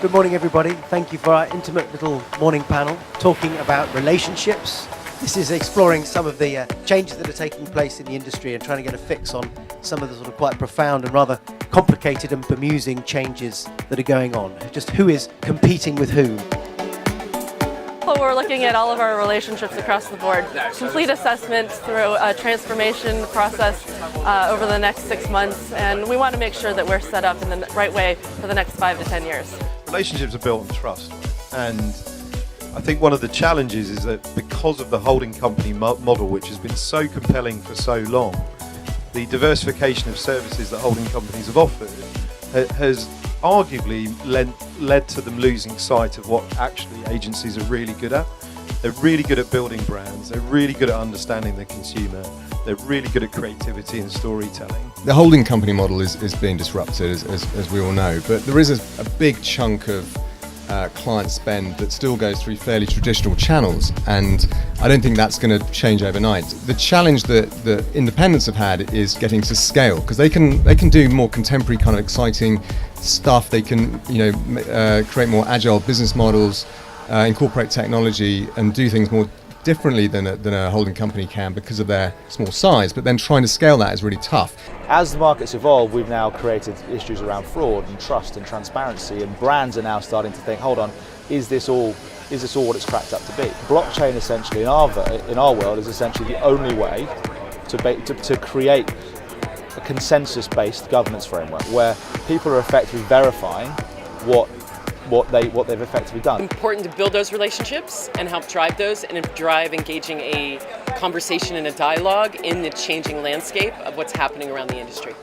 Good morning, everybody. Thank you for our intimate little morning panel talking about relationships. This is exploring some of the changes that are taking place in the industry and trying to get a fix on some of the sort of quite profound and rather complicated and bemusing changes that are going on. Just who is competing with whom. We're looking at all of our relationships across the board. Complete assessments through a transformation process over the next 6 months, and we want to make sure that we're set up in the right way for the next 5 to 10 years. Relationships are built on trust, and I think one of the challenges is that because of the holding company model, which has been so compelling for so long, the diversification of services that holding companies have offered has arguably led to them losing sight of what actually agencies are really good at. They're really good at building brands, they're really good at understanding the consumer, they're really good at creativity and storytelling. The holding company model is being disrupted, as we all know, but there is a big chunk of client spend that still goes through fairly traditional channels, and I don't think that's going to change overnight. The challenge that the independents have had is getting to scale, because they can do more contemporary kind of exciting stuff. They can create more agile business models, incorporate technology, and do things more differently than a holding company can because of their small size, but then trying to scale that is really tough. As the markets evolve, we've now created issues around fraud and trust and transparency, and brands are now starting to think, hold on, is this all what it's cracked up to be? Blockchain essentially in our world is essentially the only way to create a consensus-based governance framework where people are effectively verifying what they've effectively done. It's important to build those relationships and help drive those and drive engaging a conversation and a dialogue in the changing landscape of what's happening around the industry.